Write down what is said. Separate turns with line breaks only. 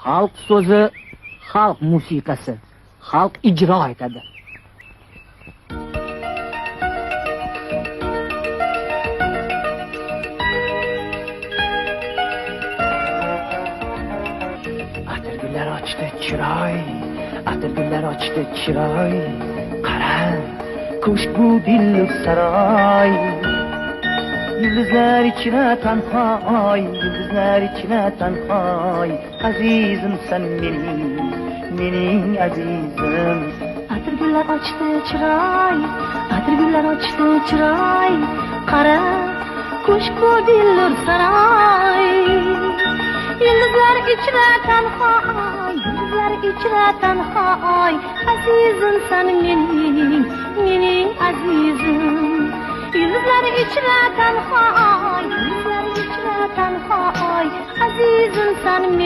Halk sözü, halk musikası, halk icra etedi. Atırgüller açtı çıray, atırgüller açtı çıray. Kara, kuşku dilli saray. Yıldızlar içine tenhay, yıldızlar içine tenhay. Azizim sen benim azizim.
Atırgüller açtı çıray, atırgüller açtı çıray. Kara, kuşku dilli saray. Yıldızlar içine tenhay, yıldızlar içine tenhay. Azizim sen benim azizim. Yıldızlar içine tenhay, yıldızlar içine tenhay. Azizim sen